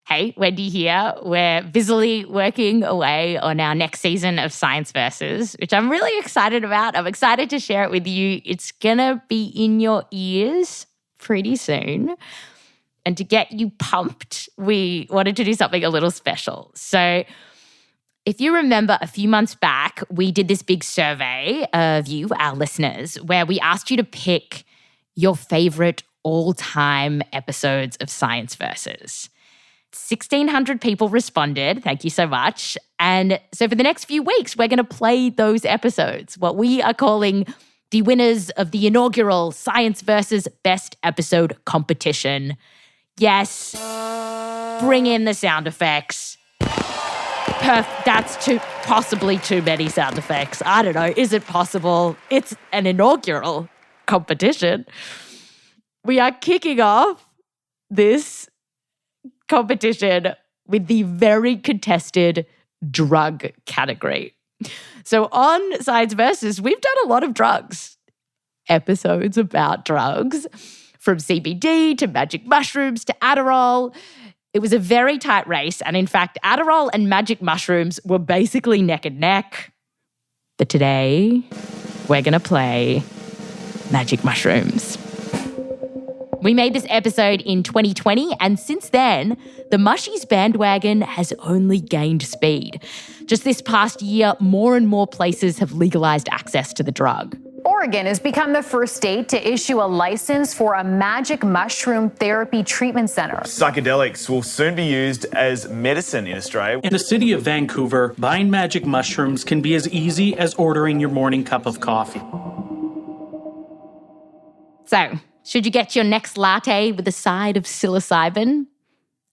Hey, Wendy here. We're busily working away on our next season of Science Versus, which I'm really excited about. I'm excited to share it with you. It's going to be in your ears pretty soon. And to get you pumped, we wanted to do something a little special. So if you remember a few months back, we did this big survey of you, our listeners, where we asked you to pick your favorite all-time episodes of Science Versus. 1,600 people responded. Thank you so much. And so for the next few weeks, we're going to play those episodes, what we are calling the winners of the inaugural Science Versus Best Episode competition. Yes, bring in the sound effects. That's possibly too many sound effects. I don't know. Is it possible? It's an inaugural competition. We are kicking off this competition with the very contested drug category. So on Science Versus, we've done a lot of drugs. Episodes about drugs, from CBD to magic mushrooms to Adderall. It was a very tight race. And in fact, Adderall and magic mushrooms were basically neck and neck. But today, we're going to play magic mushrooms. We made this episode in 2020, and since then, the mushies bandwagon has only gained speed. Just this past year, more and more places have legalized access to the drug. Oregon has become the first state to issue a license for a magic mushroom therapy treatment center. Psychedelics will soon be used as medicine in Australia. In the city of Vancouver, buying magic mushrooms can be as easy as ordering your morning cup of coffee. So, should you get your next latte with a side of psilocybin?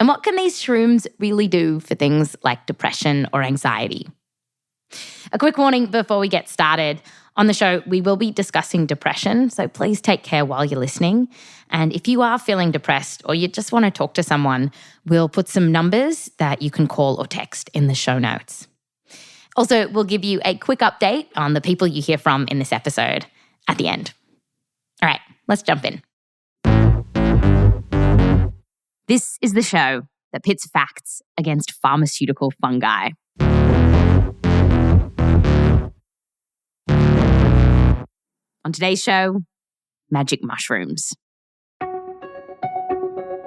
And what can these shrooms really do for things like depression or anxiety? A quick warning before we get started. On the show, we will be discussing depression, so please take care while you're listening. And if you are feeling depressed or you just want to talk to someone, we'll put some numbers that you can call or text in the show notes. Also, we'll give you a quick update on the people you hear from in this episode at the end. All right, let's jump in. This is the show that pits facts against pharmaceutical fungi. On today's show, magic mushrooms.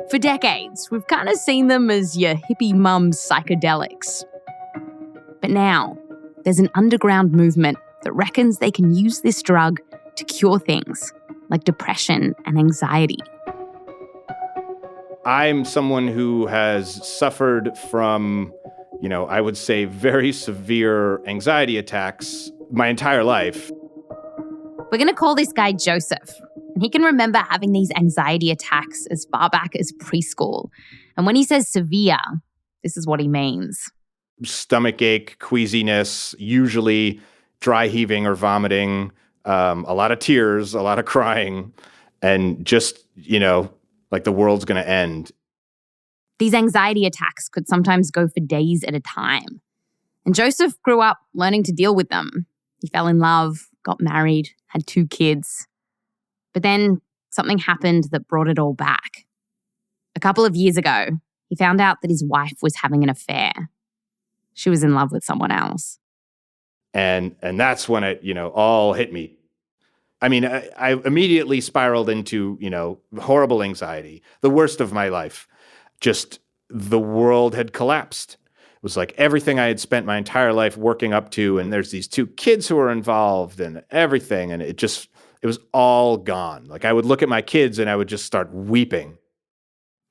For decades, we've kind of seen them as your hippie mum's psychedelics. But now, there's an underground movement that reckons they can use this drug to cure things like depression and anxiety. I'm someone who has suffered from, I would say very severe anxiety attacks my entire life. We're going to call this guy Joseph. And he can remember having these anxiety attacks as far back as preschool. And when he says severe, this is what he means. Stomach ache, queasiness, usually dry heaving or vomiting, a lot of tears, a lot of crying, and just, like the world's going to end. These anxiety attacks could sometimes go for days at a time. And Joseph grew up learning to deal with them. He fell in love, got married, had 2 kids. But then something happened that brought it all back. A couple of years ago, he found out that his wife was having an affair. She was in love with someone else. And that's when it, all hit me. I mean, I immediately spiraled into, horrible anxiety, the worst of my life. Just the world had collapsed. It was like everything I had spent my entire life working up to, and there's these 2 kids who are involved and everything, and it was all gone. Like I would look at my kids and I would just start weeping.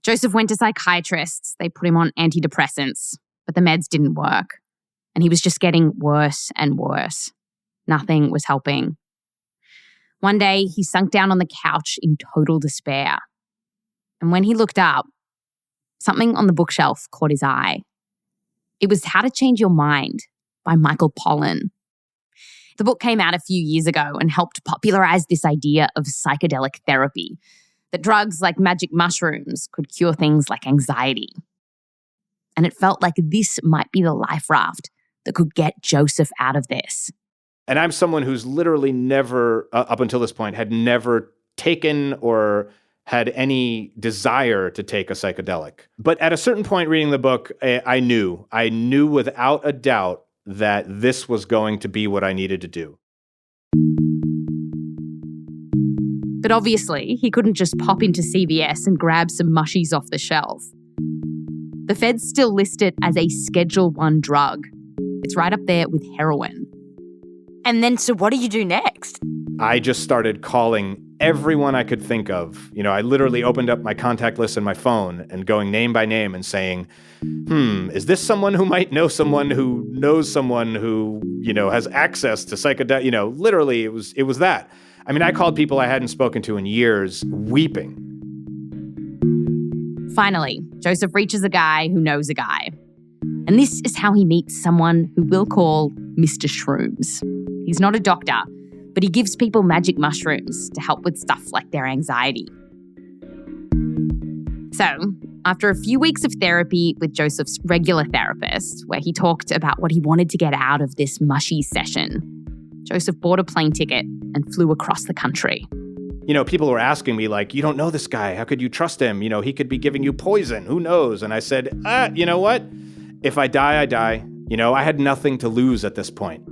Joseph went to psychiatrists. They put him on antidepressants, but the meds didn't work. And he was just getting worse and worse. Nothing was helping. One day, he sunk down on the couch in total despair. And when he looked up, something on the bookshelf caught his eye. It was How to Change Your Mind by Michael Pollan. The book came out a few years ago and helped popularize this idea of psychedelic therapy, that drugs like magic mushrooms could cure things like anxiety. And it felt like this might be the life raft that could get Joseph out of this. And I'm someone who's literally never, up until this point, had never taken or had any desire to take a psychedelic. But at a certain point reading the book, I knew without a doubt that this was going to be what I needed to do. But obviously, he couldn't just pop into CVS and grab some mushies off the shelf. The feds still list it as a Schedule I drug. It's right up there with heroin. And then, so what do you do next? I just started calling everyone I could think of. I literally opened up my contact list on my phone and going name by name and saying, is this someone who might know someone who knows someone who, has access to psychedelic, literally it was that. I mean, I called people I hadn't spoken to in years, weeping. Finally, Joseph reaches a guy who knows a guy. And this is how he meets someone who we'll call Mr. Shrooms. He's not a doctor, but he gives people magic mushrooms to help with stuff like their anxiety. So, after a few weeks of therapy with Joseph's regular therapist, where he talked about what he wanted to get out of this mushy session, Joseph bought a plane ticket and flew across the country. People were asking me, like, you don't know this guy. How could you trust him? He could be giving you poison. Who knows? And I said, you know what? If I die, I die. I had nothing to lose at this point.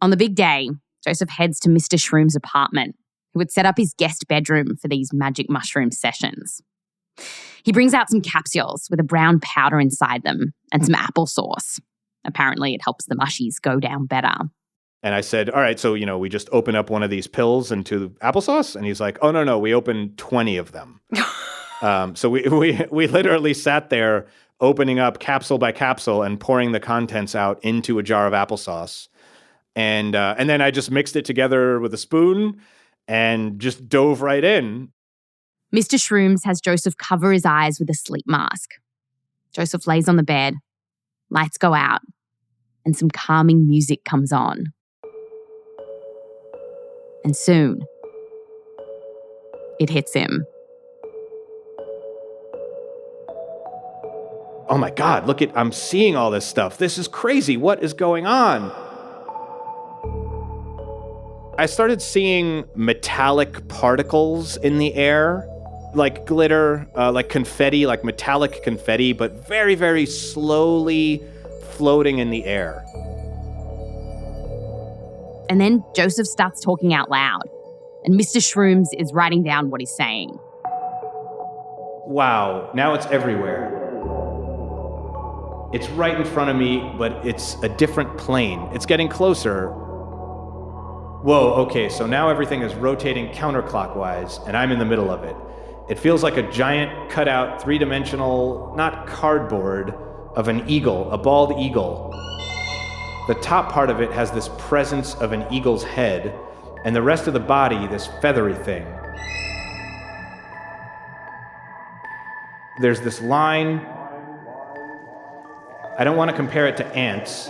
On the big day, Joseph heads to Mr. Shroom's apartment, who had set up his guest bedroom for these magic mushroom sessions. He brings out some capsules with a brown powder inside them and some applesauce. Apparently, it helps the mushies go down better. And I said, all right, so, we just open up one of these pills into applesauce? And he's like, oh, no, we opened 20 of them. So we literally sat there opening up capsule by capsule and pouring the contents out into a jar of applesauce. And then I just mixed it together with a spoon and just dove right in. Mr. Shrooms has Joseph cover his eyes with a sleep mask. Joseph lays on the bed, lights go out, and some calming music comes on. And soon, it hits him. Oh my God, I'm seeing all this stuff. This is crazy. What is going on? I started seeing metallic particles in the air, like glitter, like confetti, like metallic confetti, but very, very slowly floating in the air. And then Joseph starts talking out loud, and Mr. Shrooms is writing down what he's saying. Wow, now it's everywhere. It's right in front of me, but it's a different plane. It's getting closer. Whoa, okay, so now everything is rotating counterclockwise, and I'm in the middle of it. It feels like a giant cutout, three-dimensional, not cardboard, of an eagle, a bald eagle. The top part of it has this presence of an eagle's head, and the rest of the body, this feathery thing. There's this line. I don't want to compare it to ants.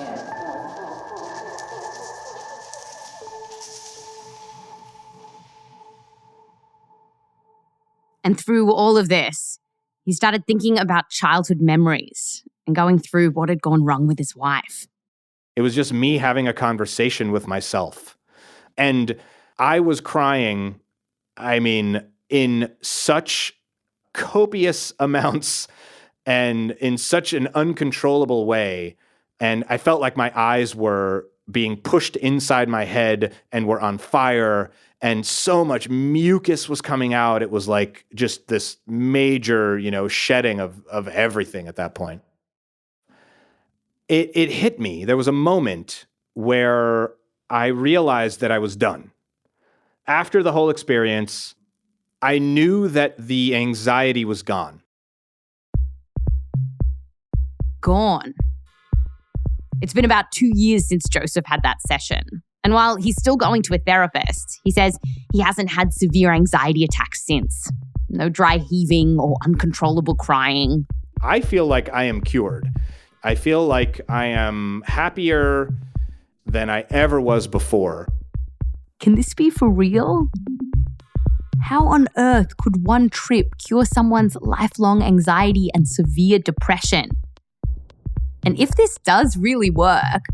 And through all of this, he started thinking about childhood memories and going through what had gone wrong with his wife. It was just me having a conversation with myself. And I was crying, in such copious amounts and in such an uncontrollable way. And I felt like my eyes were being pushed inside my head and were on fire, and so much mucus was coming out. It was like just this major, shedding of everything at that point. It hit me. There was a moment where I realized that I was done. After the whole experience, I knew that the anxiety was gone. Gone. It's been about 2 years since Joseph had that session. And while he's still going to a therapist, he says he hasn't had severe anxiety attacks since. No dry heaving or uncontrollable crying. I feel like I am cured. I feel like I am happier than I ever was before. Can this be for real? How on earth could one trip cure someone's lifelong anxiety and severe depression? And if this does really work,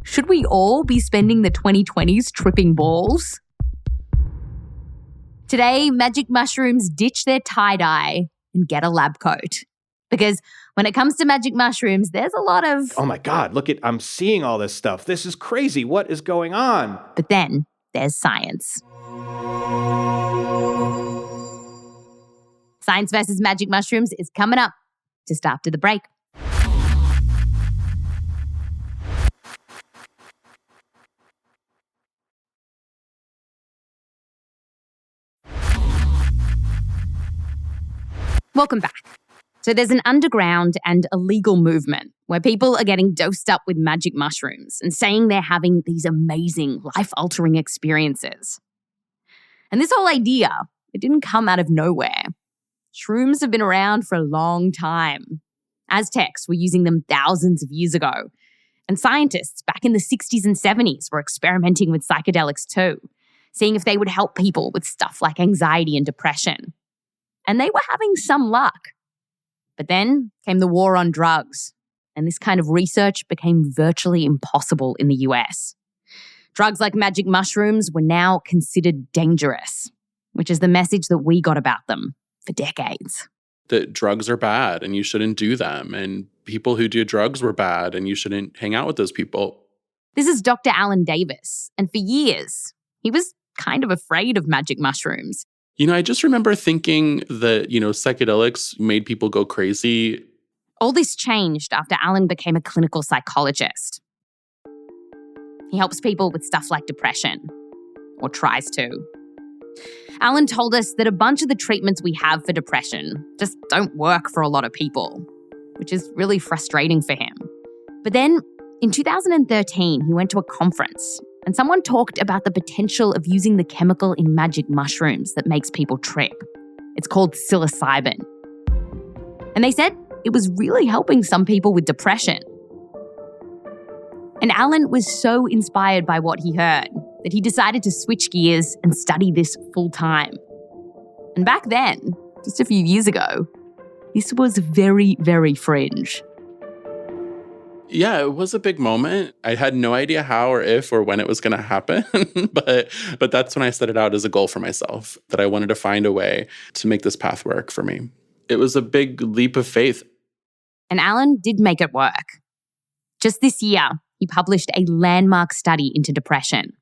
should we all be spending the 2020s tripping balls? Today, magic mushrooms ditch their tie-dye and get a lab coat. Because when it comes to magic mushrooms, there's a lot of... Oh my God, I'm seeing all this stuff. This is crazy. What is going on? But then there's science. Science versus magic mushrooms is coming up just after the break. Welcome back. So there's an underground and illegal movement where people are getting dosed up with magic mushrooms and saying they're having these amazing, life-altering experiences. And this whole idea, it didn't come out of nowhere. Shrooms have been around for a long time. Aztecs were using them thousands of years ago. And scientists back in the 60s and 70s were experimenting with psychedelics too, seeing if they would help people with stuff like anxiety and depression. And they were having some luck. But then came the war on drugs, and this kind of research became virtually impossible in the US. Drugs like magic mushrooms were now considered dangerous, which is the message that we got about them for decades. That drugs are bad and you shouldn't do them, and people who do drugs were bad and you shouldn't hang out with those people. This is Dr. Alan Davis, and for years, he was kind of afraid of magic mushrooms. I just remember thinking that, psychedelics made people go crazy. All this changed after Alan became a clinical psychologist. He helps people with stuff like depression, or tries to. Alan told us that a bunch of the treatments we have for depression just don't work for a lot of people, which is really frustrating for him. But then, in 2013, he went to a conference and someone talked about the potential of using the chemical in magic mushrooms that makes people trip. It's called psilocybin. And they said it was really helping some people with depression. And Alan was so inspired by what he heard that he decided to switch gears and study this full time. And back then, just a few years ago, this was very, very fringe. Yeah, it was a big moment. I had no idea how or if or when it was going to happen, but that's when I set it out as a goal for myself, that I wanted to find a way to make this path work for me. It was a big leap of faith. And Alan did make it work. Just this year, he published a landmark study into depression.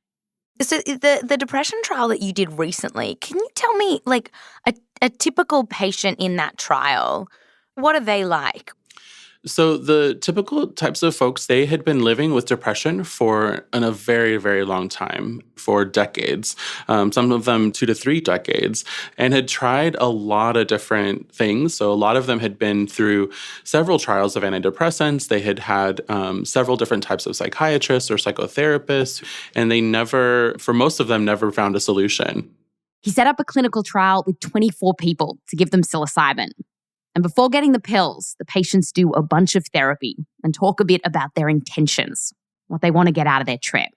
So the depression trial that you did recently, can you tell me, like, a typical patient in that trial, what are they like? So the typical types of folks, they had been living with depression for a very, very long time, for decades, some of them 2 to 3 decades, and had tried a lot of different things. So a lot of them had been through several trials of antidepressants. They had had several different types of psychiatrists or psychotherapists, and they never, for most of them, never found a solution. He set up a clinical trial with 24 people to give them psilocybin. And before getting the pills, the patients do a bunch of therapy and talk a bit about their intentions, what they want to get out of their trip.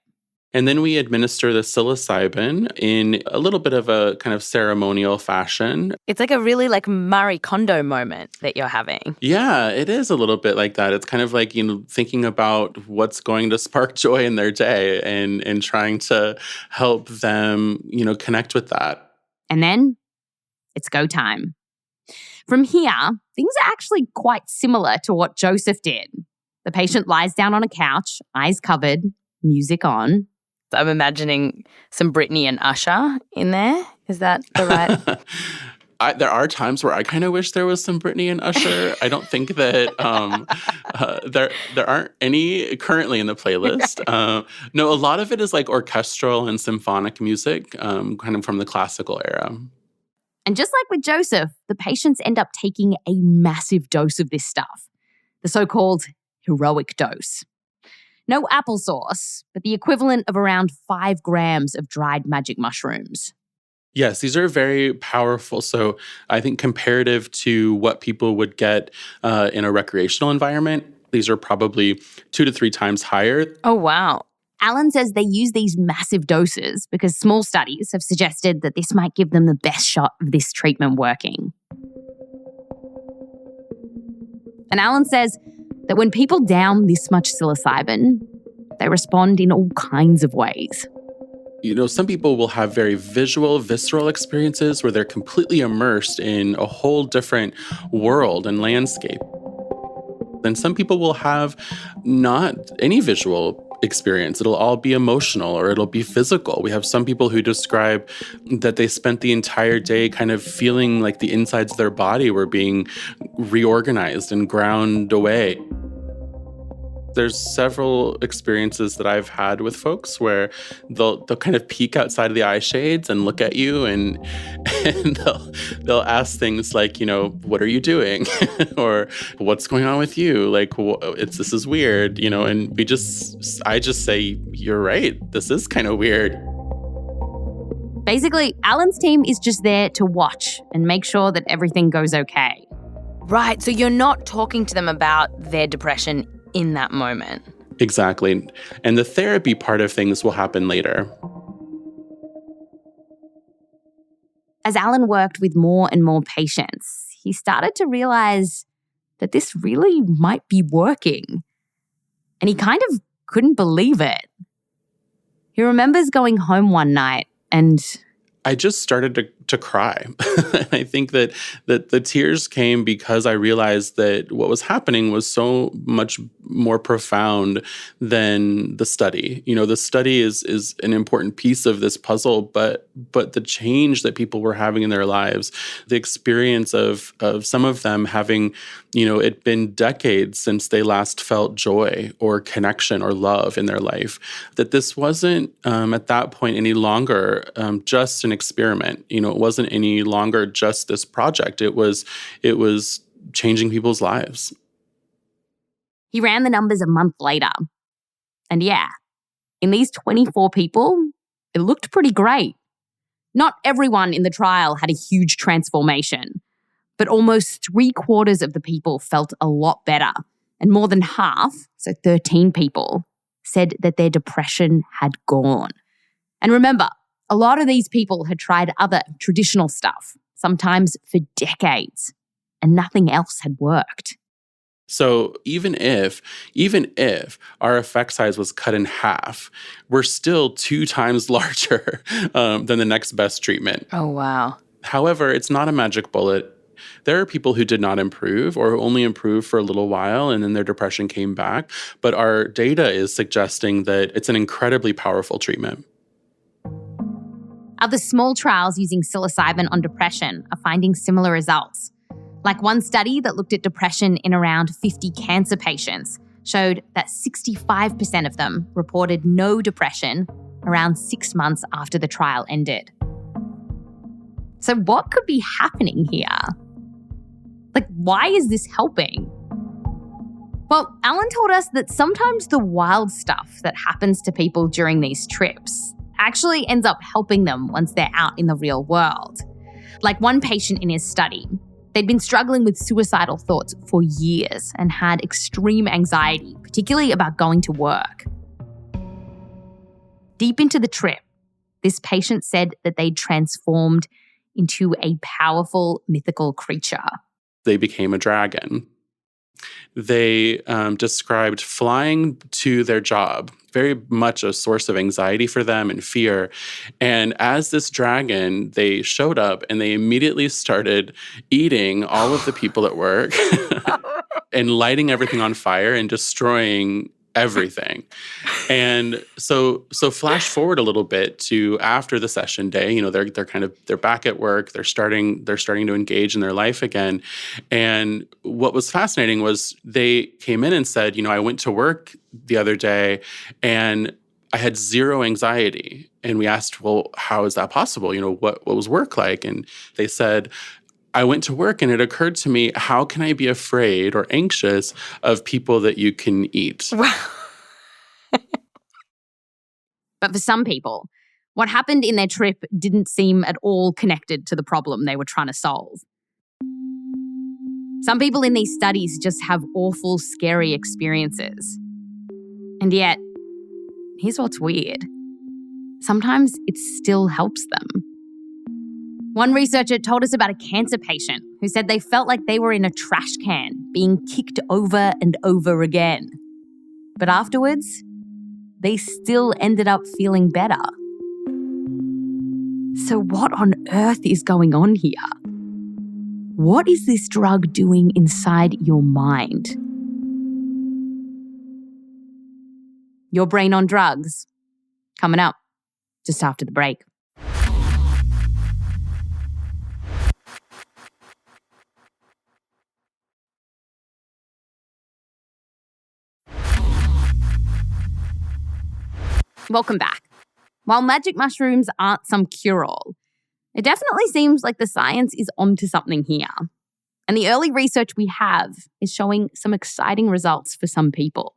And then we administer the psilocybin in a little bit of a kind of ceremonial fashion. It's like a really Marie Kondo moment that you're having. Yeah, it is a little bit like that. It's kind of like, thinking about what's going to spark joy in their day and trying to help them, connect with that. And then it's go time. From here, things are actually quite similar to what Joseph did. The patient lies down on a couch, eyes covered, music on. I'm imagining some Britney and Usher in there. Is that the right? There are times where I kind of wish there was some Britney and Usher. I don't think that there aren't any currently in the playlist. No, a lot of it is like orchestral and symphonic music, kind of from the classical era. And just like with Joseph, the patients end up taking a massive dose of this stuff, the so-called heroic dose. No applesauce, but the equivalent of around 5 grams of dried magic mushrooms. Yes, these are very powerful. So I think comparative to what people would get in a recreational environment, these are probably 2 to 3 times higher. Oh, wow. Alan says they use these massive doses because small studies have suggested that this might give them the best shot of this treatment working. And Alan says that when people down this much psilocybin, they respond in all kinds of ways. Some people will have very visual, visceral experiences where they're completely immersed in a whole different world and landscape. And some people will have not any visual experience. It'll all be emotional or it'll be physical. We have some people who describe that they spent the entire day kind of feeling like the insides of their body were being reorganized and ground away. There's several experiences that I've had with folks where they'll kind of peek outside of the eye shades and look at you and they'll ask things like, what are you doing? Or what's going on with you? Like, this is weird, and I just say, you're right. This is kind of weird. Basically, Alan's team is just there to watch and make sure that everything goes okay. Right, so you're not talking to them about their depression in that moment. Exactly. And the therapy part of things will happen later. As Alan worked with more and more patients, he started to realize that this really might be working. And he kind of couldn't believe it. He remembers going home one night and I just started to cry. I think that the tears came because I realized that what was happening was so much more profound than the study. The study is an important piece of this puzzle, but the change that people were having in their lives, the experience of some of them having, it been decades since they last felt joy or connection or love in their life, that this wasn't at that point any longer just an experiment. It wasn't any longer just this project. It was changing people's lives. He ran the numbers a month later. And yeah, in these 24 people, it looked pretty great. Not everyone in the trial had a huge transformation, but almost 3/4 of the people felt a lot better. And more than half, so 13 people, said that their depression had gone. And remember, a lot of these people had tried other traditional stuff, sometimes for decades, and nothing else had worked. So even if our effect size was cut in half, we're still 2 times larger than the next best treatment. Oh, wow. However, it's not a magic bullet. There are people who did not improve or who only improved for a little while and then their depression came back. But our data is suggesting that it's an incredibly powerful treatment. Other small trials using psilocybin on depression are finding similar results. Like one study that looked at depression in around 50 cancer patients showed that 65% of them reported no depression around 6 months after the trial ended. So what could be happening here? Like, why is this helping? Well, Alan told us that sometimes the wild stuff that happens to people during these trips actually ends up helping them once they're out in the real world. Like one patient in his study, they'd been struggling with suicidal thoughts for years and had extreme anxiety, particularly about going to work. Deep into the trip, this patient said that they'd transformed into a powerful mythical creature. They became a dragon. They described flying to their job, very much a source of anxiety for them and fear. And as this dragon, they showed up and they immediately started eating all of the people at work and lighting everything on fire and destroying everything. And so flash forward a little bit to after the session day, they're back at work, they're starting to engage in their life again. And what was fascinating was they came in and said, I went to work the other day and I had zero anxiety. And we asked, well, how is that possible? What was work like? And they said, I went to work and it occurred to me, how can I be afraid or anxious of people that you can eat? But for some people, what happened in their trip didn't seem at all connected to the problem they were trying to solve. Some people in these studies just have awful, scary experiences. And yet, here's what's weird. Sometimes it still helps them. One researcher told us about a cancer patient who said they felt like they were in a trash can being kicked over and over again. But afterwards, they still ended up feeling better. So what on earth is going on here? What is this drug doing inside your mind? Your Brain on Drugs, coming up just after the break. Welcome back. While magic mushrooms aren't some cure-all, it definitely seems like the science is onto something here. And the early research we have is showing some exciting results for some people.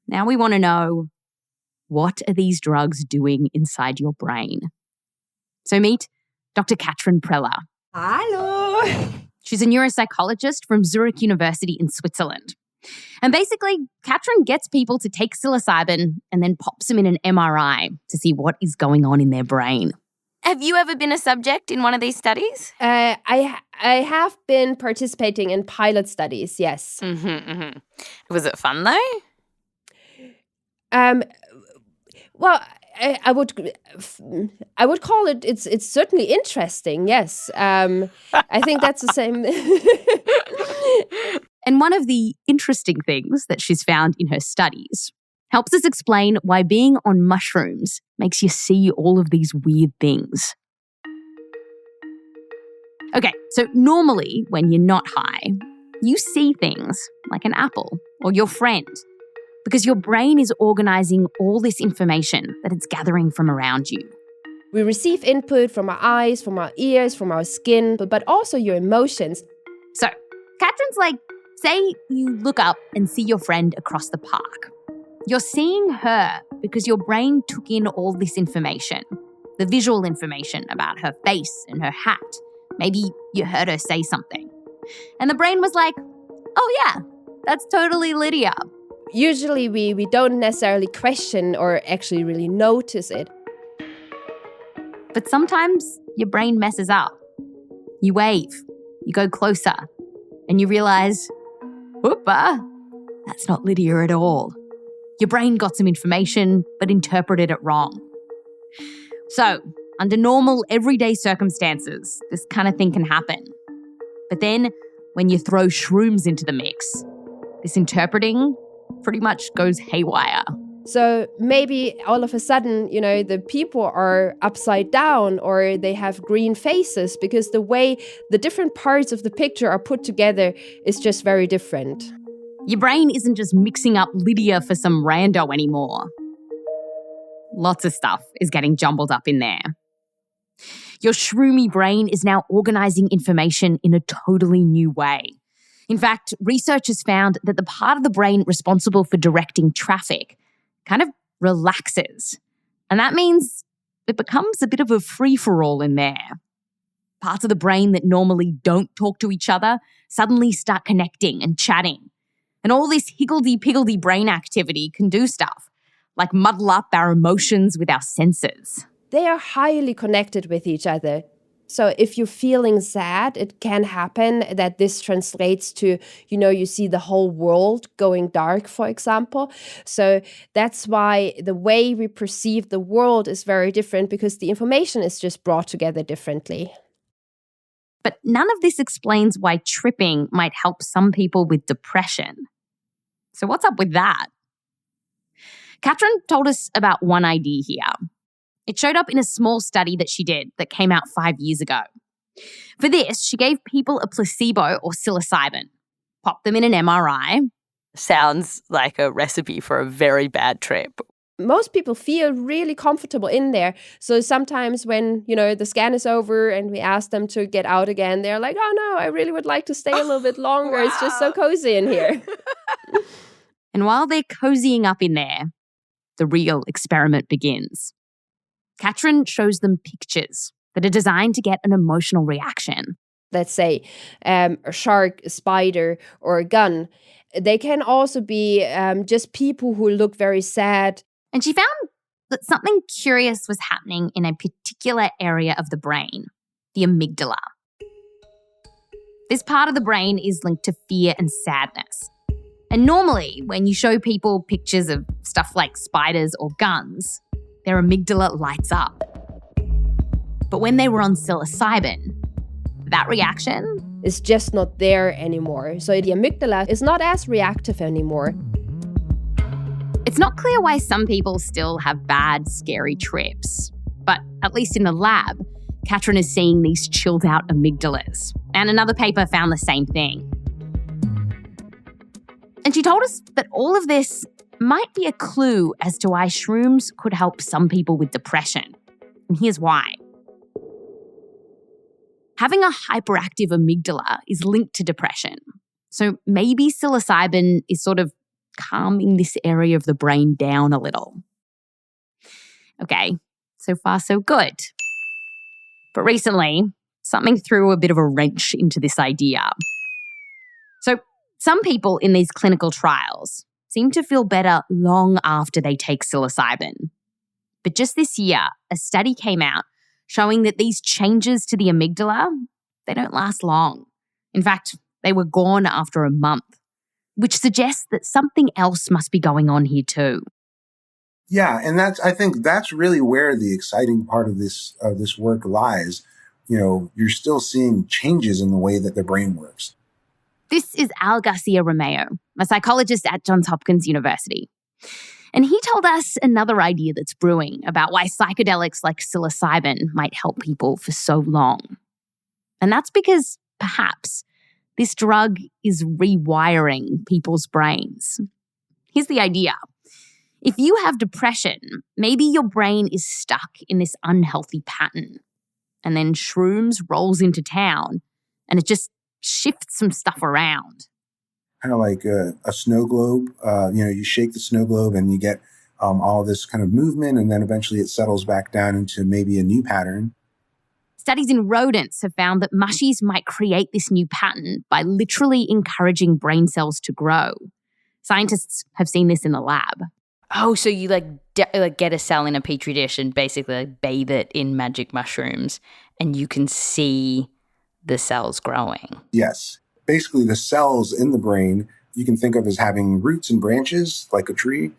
Now we want to know, what are these drugs doing inside your brain? So meet Dr. Katrin Preller. Hello. She's a neuropsychologist from Zurich University in Switzerland. And basically, Katrin gets people to take psilocybin and then pops them in an MRI to see what is going on in their brain. Have you ever been a subject in one of these studies? I have been participating in pilot studies, yes. Was it fun, though? Well, I would call it, it's certainly interesting, yes. I think that's the same. And one of the interesting things that she's found in her studies helps us explain why being on mushrooms makes you see all of these weird things. Okay, so normally when you're not high, you see things like an apple or your friend because your brain is organising all this information that it's gathering from around you. We receive input from our eyes, from our ears, from our skin, but also your emotions. So, Katrin's like, say you look up and see your friend across the park. You're seeing her because your brain took in all this information, the visual information about her face and her hat. Maybe you heard her say something. And the brain was like, oh yeah, that's totally Lydia. Usually we don't necessarily question or actually really notice it. But sometimes your brain messes up. You wave, you go closer, and you realise, whoopa, that's not Lydia at all. Your brain got some information, but interpreted it wrong. So, under normal, everyday circumstances, this kind of thing can happen. But then, when you throw shrooms into the mix, this interpreting pretty much goes haywire. So maybe all of a sudden, the people are upside down or they have green faces because the way the different parts of the picture are put together is just very different. Your brain isn't just mixing up Lydia for some rando anymore. Lots of stuff is getting jumbled up in there. Your shroomy brain is now organising information in a totally new way. In fact, researchers found that the part of the brain responsible for directing traffic kind of relaxes. And that means it becomes a bit of a free-for-all in there. Parts of the brain that normally don't talk to each other suddenly start connecting and chatting. And all this higgledy-piggledy brain activity can do stuff, like muddle up our emotions with our senses. They are highly connected with each other. So if you're feeling sad, it can happen that this translates to, you see the whole world going dark, for example. So that's why the way we perceive the world is very different because the information is just brought together differently. But none of this explains why tripping might help some people with depression. So what's up with that? Katrin told us about one idea here. It showed up in a small study that she did that came out 5 years ago. For this, she gave people a placebo or psilocybin, popped them in an MRI. Sounds like a recipe for a very bad trip. Most people feel really comfortable in there. So sometimes when, the scan is over and we ask them to get out again, they're like, oh no, I really would like to stay a little bit longer. Wow. It's just so cozy in here. And while they're cozying up in there, the real experiment begins. Katrin shows them pictures that are designed to get an emotional reaction. Let's say a shark, a spider, or a gun. They can also be just people who look very sad. And she found that something curious was happening in a particular area of the brain, the amygdala. This part of the brain is linked to fear and sadness. And normally, when you show people pictures of stuff like spiders or guns, their amygdala lights up. But when they were on psilocybin, that reaction is just not there anymore. So the amygdala is not as reactive anymore. It's not clear why some people still have bad, scary trips. But at least in the lab, Katrin is seeing these chilled out amygdalas. And another paper found the same thing. And she told us that all of this might be a clue as to why shrooms could help some people with depression. And here's why. Having a hyperactive amygdala is linked to depression. So maybe psilocybin is sort of calming this area of the brain down a little. Okay, so far so good. But recently, something threw a bit of a wrench into this idea. So some people in these clinical trials seem to feel better long after they take psilocybin. But just this year, a study came out showing that these changes to the amygdala, they don't last long. In fact, they were gone after a month, which suggests that something else must be going on here too. Yeah, and I think that's really where the exciting part of this work lies. You know, you're still seeing changes in the way that the brain works. This is Garcia-Romeu, a psychologist at Johns Hopkins University. And he told us another idea that's brewing about why psychedelics like psilocybin might help people for so long. And that's because, perhaps, this drug is rewiring people's brains. Here's the idea. If you have depression, maybe your brain is stuck in this unhealthy pattern. And then shrooms rolls into town and it just shifts some stuff around. Kind of like a snow globe. You shake the snow globe and you get all this kind of movement, and then eventually it settles back down into maybe a new pattern. Studies in rodents have found that mushies might create this new pattern by literally encouraging brain cells to grow. Scientists have seen this in the lab. Oh, so you get a cell in a petri dish and basically bathe it in magic mushrooms and you can see the cells growing. Yes. Basically, the cells in the brain you can think of as having roots and branches like a tree.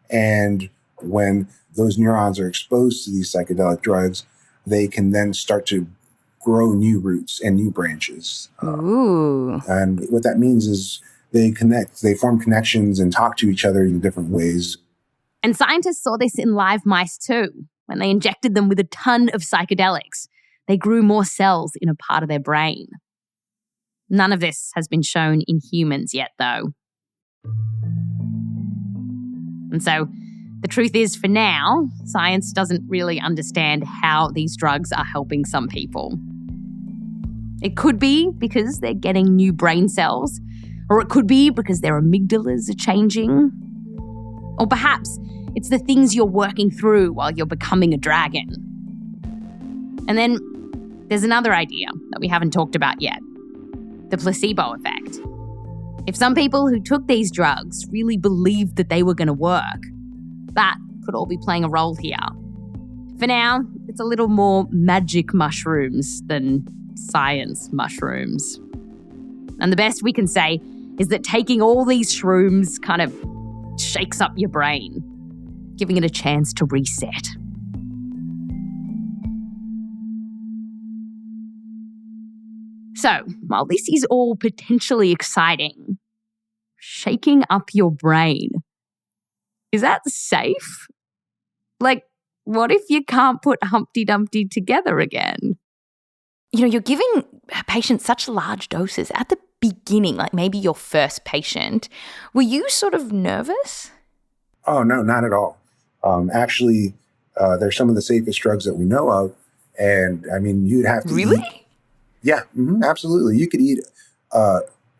And when those neurons are exposed to these psychedelic drugs, they can then start to grow new roots and new branches. Ooh. And what that means is they form connections and talk to each other in different ways. And scientists saw this in live mice too. When they injected them with a ton of psychedelics, they grew more cells in a part of their brain. None of this has been shown in humans yet, though. And so, the truth is, for now, science doesn't really understand how these drugs are helping some people. It could be because they're getting new brain cells, or it could be because their amygdalas are changing. Or perhaps it's the things you're working through while you're becoming a dragon. And then there's another idea that we haven't talked about yet. The placebo effect. If some people who took these drugs really believed that they were going to work, that could all be playing a role here. For now, it's a little more magic mushrooms than science mushrooms. And the best we can say is that taking all these shrooms kind of shakes up your brain, giving it a chance to reset. So, while this is all potentially exciting, shaking up your brain, is that safe? Like, what if you can't put Humpty Dumpty together again? You know, you're giving patients such large doses at the beginning, like maybe your first patient. Were you sort of nervous? Oh, no, not at all. Actually, they're some of the safest drugs that we know of. And, I mean, you'd have to Really? Yeah, absolutely. You could eat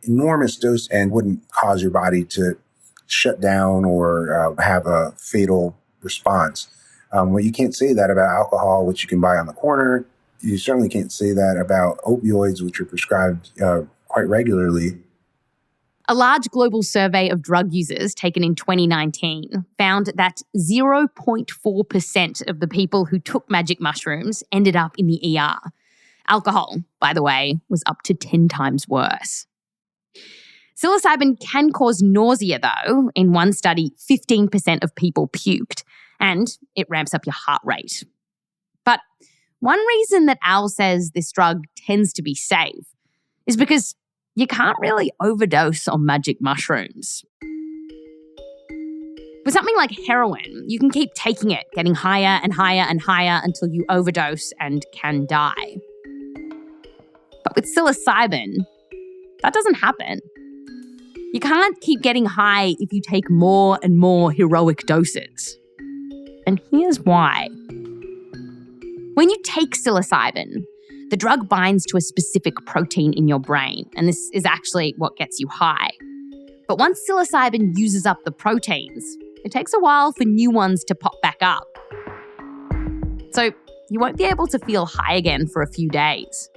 enormous dose and wouldn't cause your body to shut down or have a fatal response. Well, you can't say that about alcohol, which you can buy on the corner. You certainly can't say that about opioids, which are prescribed quite regularly. A large global survey of drug users taken in 2019 found that 0.4% of the people who took magic mushrooms ended up in the ER. Alcohol, by the way, was up to 10 times worse. Psilocybin can cause nausea, though. In one study, 15% of people puked, and it ramps up your heart rate. But One reason that Al says this drug tends to be safe is because you can't really overdose on magic mushrooms. With something like heroin, you can keep taking it, getting higher and higher and higher until you overdose and can die. But with psilocybin, that doesn't happen. You can't keep getting high if you take more and more heroic doses. And here's why. When you take psilocybin, the drug binds to a specific protein in your brain, and this is actually what gets you high. But once psilocybin uses up the proteins, it takes a while for new ones to pop back up. So you won't be able to feel high again for a few days.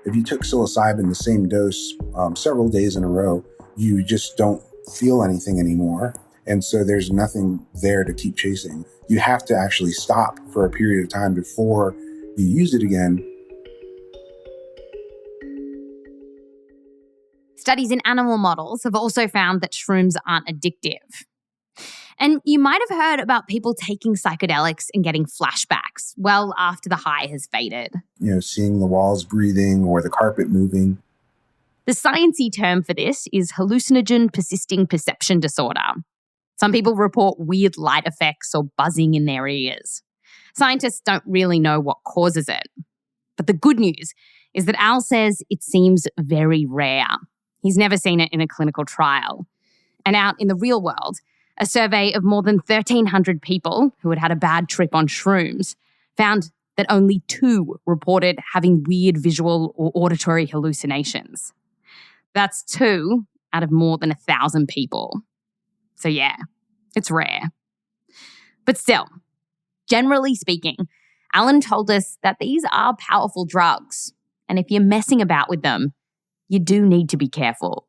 If you took psilocybin the same dose several days in a row, you just don't feel anything anymore. And so there's nothing there to keep chasing. You have to actually stop for a period of time before you use it again. Studies in animal models have also found that shrooms aren't addictive. And you might have heard about people taking psychedelics and getting flashbacks well after the high has faded. Seeing the walls breathing or the carpet moving. The sciencey term for this is hallucinogen persisting perception disorder. Some people report weird light effects or buzzing in their ears. Scientists don't really know what causes it. But the good news is that Al says it seems very rare. He's never seen it in a clinical trial. And out in the real world, a survey of more than 1,300 people who had had a bad trip on shrooms found that only 2 reported having weird visual or auditory hallucinations. That's 2 out of more than 1,000 people. So yeah, it's rare. But still, generally speaking, Alan told us that these are powerful drugs. And if you're messing about with them, you do need to be careful.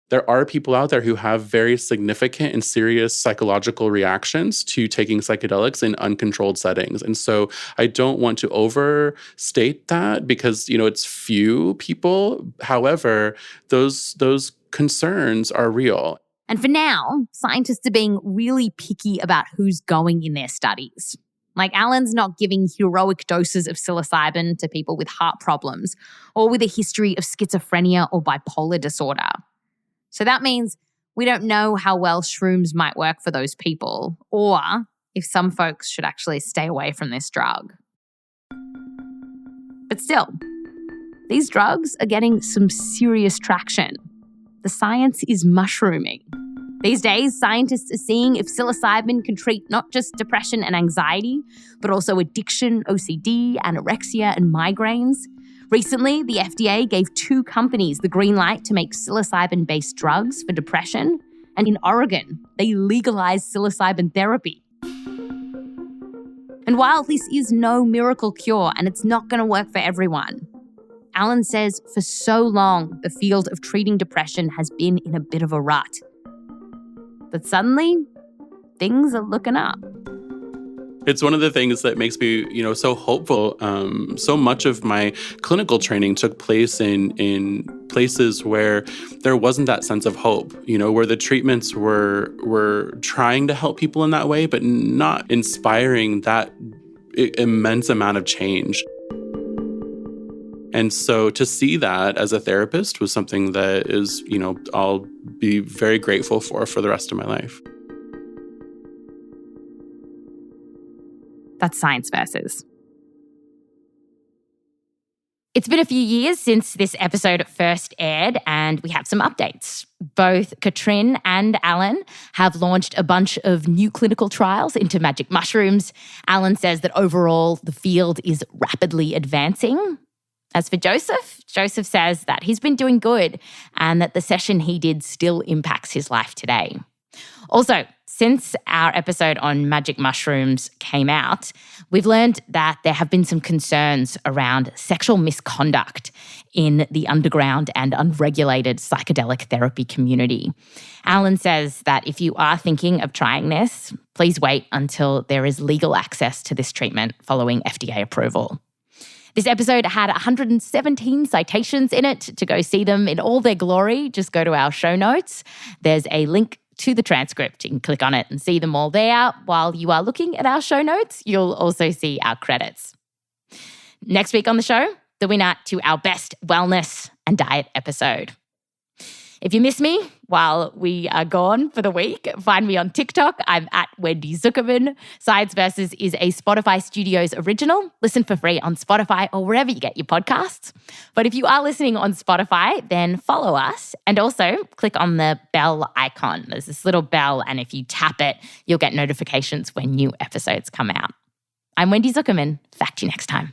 There are people out there who have very significant and serious psychological reactions to taking psychedelics in uncontrolled settings. And so I don't want to overstate that because, it's few people. However, those concerns are real. And for now, scientists are being really picky about who's going in their studies. Like Alan's not giving heroic doses of psilocybin to people with heart problems or with a history of schizophrenia or bipolar disorder. So that means we don't know how well shrooms might work for those people or if some folks should actually stay away from this drug. But still, these drugs are getting some serious traction. The science is mushrooming. These days, scientists are seeing if psilocybin can treat not just depression and anxiety, but also addiction, OCD, anorexia, and migraines. Recently, the FDA gave 2 companies the green light to make psilocybin-based drugs for depression. And in Oregon, they legalized psilocybin therapy. And while this is no miracle cure and it's not going to work for everyone, Alan says for so long, the field of treating depression has been in a bit of a rut. But suddenly, things are looking up. It's one of the things that makes me, so hopeful. So much of my clinical training took place in places where there wasn't that sense of hope, where the treatments were trying to help people in that way, but not inspiring that immense amount of change. And so to see that as a therapist was something that is, I'll be very grateful for the rest of my life. That's Science Versus. It's been a few years since this episode first aired, and we have some updates. Both Katrin and Alan have launched a bunch of new clinical trials into magic mushrooms. Alan says that overall the field is rapidly advancing. As for Joseph says that he's been doing good and that the session he did still impacts his life today. Also, since our episode on magic mushrooms came out, we've learned that there have been some concerns around sexual misconduct in the underground and unregulated psychedelic therapy community. Alan says that if you are thinking of trying this, please wait until there is legal access to this treatment following FDA approval. This episode had 117 citations in it. To go see them in all their glory, just go to our show notes. There's a link to the transcript. You can click on it and see them all there. While you are looking at our show notes, you'll also see our credits. Next week on the show, the winner to our best wellness and diet episode. If you miss me while we are gone for the week, find me on TikTok. I'm at Wendy Zukerman. Science Versus is a Spotify Studios original. Listen for free on Spotify or wherever you get your podcasts. But if you are listening on Spotify, then follow us and also click on the bell icon. There's this little bell, and if you tap it, you'll get notifications when new episodes come out. I'm Wendy Zukerman. Fact you next time.